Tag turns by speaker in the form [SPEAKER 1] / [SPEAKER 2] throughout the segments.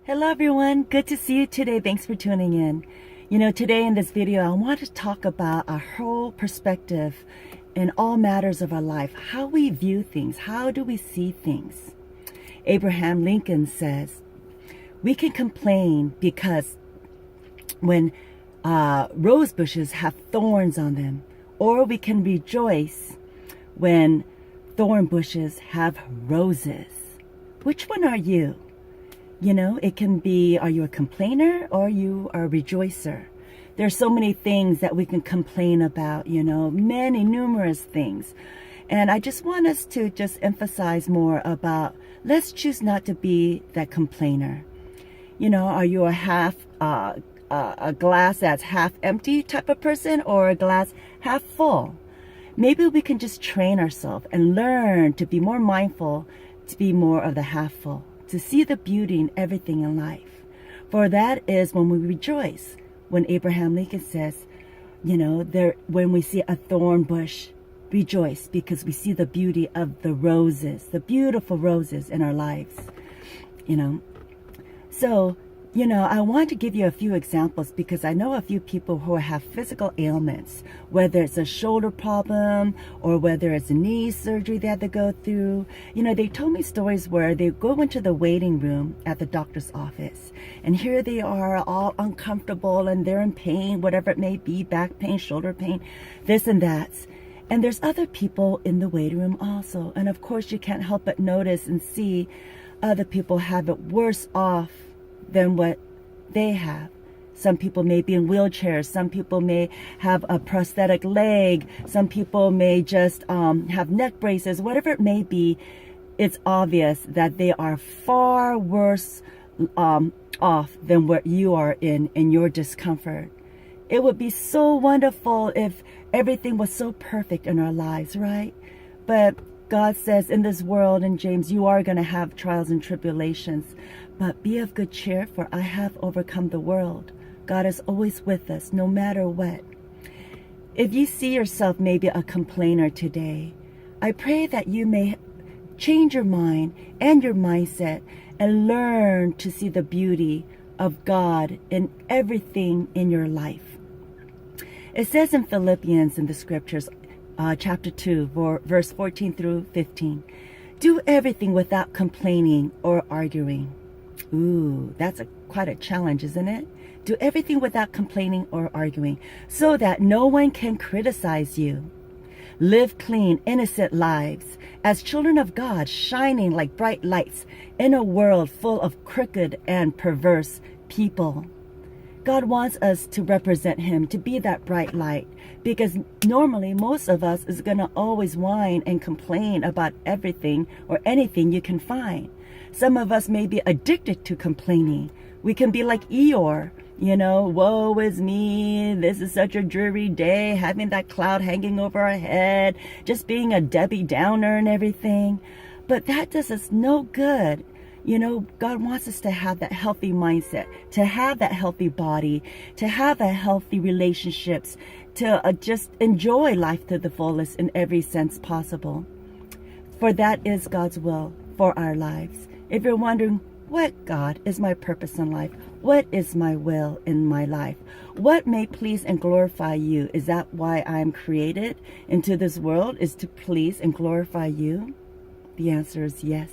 [SPEAKER 1] Hello everyone, good to see you today. Thanks for tuning in. Today in this video, I want to talk about a whole perspective in all matters of our life, how we view things, how do we see things. Abraham Lincoln says, we can complain because when rose bushes have thorns on them, or we can rejoice when thorn bushes have roses. Which one are you? It can be, are you a complainer or you are a rejoicer? There's so many things that we can complain about, many, numerous things. And I just want us to just emphasize more about, let's choose not to be that complainer. Are you a glass that's half empty type of person or a glass half full? Maybe we can just train ourselves and learn to be more mindful, to be more of the half full, to see the beauty in everything in life. For that is when we rejoice. When Abraham Lincoln says, when we see a thorn bush, rejoice because we see the beauty of the roses, the beautiful roses in our lives. So, I want to give you a few examples because I know a few people who have physical ailments, whether it's a shoulder problem or whether it's a knee surgery they had to go through. They told me stories where they go into the waiting room at the doctor's office and here they are all uncomfortable and they're in pain, whatever it may be, back pain, shoulder pain, this and that. And there's other people in the waiting room also. And of course you can't help but notice and see other people have it worse off than what they have. Some people may be in wheelchairs. Some people may have a prosthetic leg. Some people may just have neck braces. Whatever it may be, it's obvious that they are far worse off than what you are in your discomfort. It would be so wonderful if everything was so perfect in our lives, right? But God says in this world, in James, you are going to have trials and tribulations, but be of good cheer, for I have overcome the world. God is always with us, no matter what. If you see yourself maybe a complainer today, I pray that you may change your mind and your mindset and learn to see the beauty of God in everything in your life. It says in Philippians in the scriptures, chapter 2, verse 14 through 15, do everything without complaining or arguing. Ooh, that's quite a challenge, isn't it? Do everything without complaining or arguing, so that no one can criticize you. Live clean, innocent lives as children of God, shining like bright lights in a world full of crooked and perverse people. God wants us to represent Him, to be that bright light, because normally most of us is going to always whine and complain about everything or anything you can find. Some of us may be addicted to complaining. We can be like Eeyore, woe is me, this is such a dreary day, having that cloud hanging over our head, just being a Debbie Downer and everything. But that does us no good. God wants us to have that healthy mindset, to have that healthy body, to have that healthy relationships, to just enjoy life to the fullest in every sense possible. For that is God's will for our lives. If you're wondering, what, God, is my purpose in life? What is my will in my life? What may please and glorify you? Is that why I'm created into this world, is to please and glorify you? The answer is yes.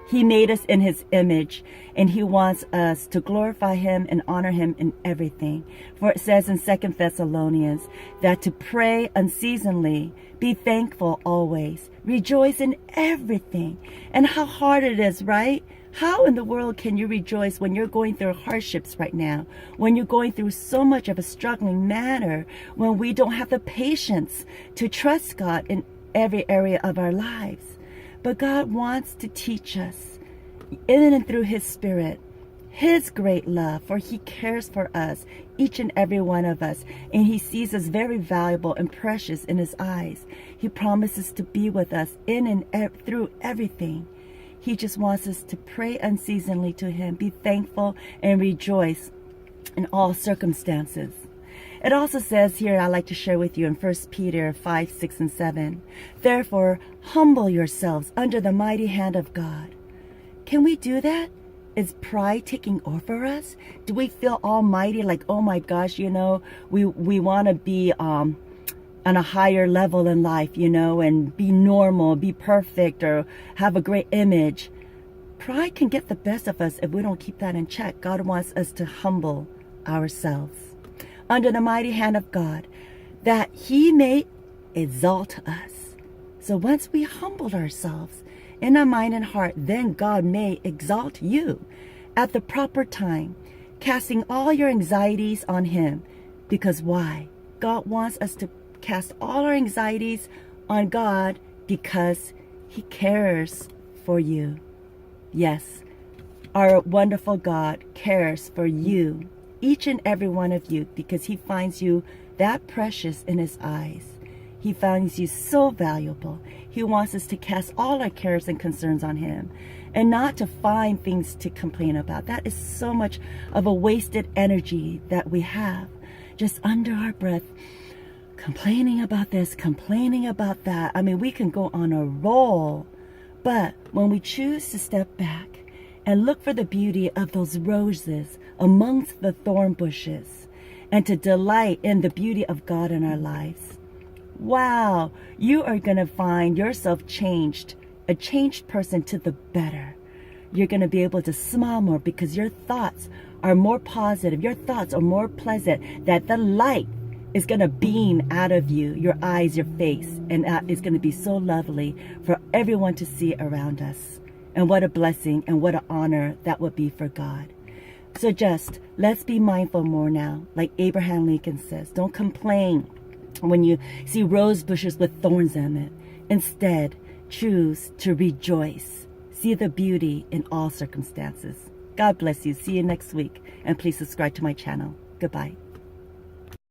[SPEAKER 1] He made us in His image, and He wants us to glorify Him and honor Him in everything. For it says in 2 Thessalonians that to pray unceasingly, be thankful always, rejoice in everything. And how hard it is, right? How in the world can you rejoice when you're going through hardships right now, when you're going through so much of a struggling matter, when we don't have the patience to trust God in every area of our lives? But God wants to teach us in and through His Spirit, His great love, for He cares for us, each and every one of us, and He sees us very valuable and precious in His eyes. He promises to be with us in and through everything. He just wants us to pray unceasingly to Him, be thankful and rejoice in all circumstances. It also says here, I'd like to share with you in 1 Peter 5, 6, and 7, therefore, humble yourselves under the mighty hand of God. Can we do that? Is pride taking over us? Do we feel almighty, like, oh my gosh, you know, we want to be on a higher level in life, you know, and be normal, be perfect, or have a great image? Pride can get the best of us if we don't keep that in check. God wants us to humble ourselves under the mighty hand of God, that he may exalt us. So once we humbled ourselves in our mind and heart, then God may exalt you at the proper time, casting all your anxieties on him. Because why? God wants us to cast all our anxieties on God because he cares for you. Yes, our wonderful God cares for you, each and every one of you, because he finds you that precious in his eyes. He finds you so valuable. He wants us to cast all our cares and concerns on him and not to find things to complain about. That is so much of a wasted energy that we have, just under our breath, complaining about this, complaining about that. I mean, we can go on a roll. But when we choose to step back and look for the beauty of those roses amongst the thorn bushes and to delight in the beauty of God in our lives, wow, you are going to find yourself changed, a changed person to the better. You're going to be able to smile more because your thoughts are more positive. Your thoughts are more pleasant, that the light is going to beam out of you, your eyes, your face, and it's going to be so lovely for everyone to see around us. And what a blessing and what an honor that would be for God. So just let's be mindful more now. Like Abraham Lincoln says, don't complain when you see rose bushes with thorns in it. Instead, choose to rejoice. See the beauty in all circumstances. God bless you. See you next week. And please subscribe to my channel. Goodbye.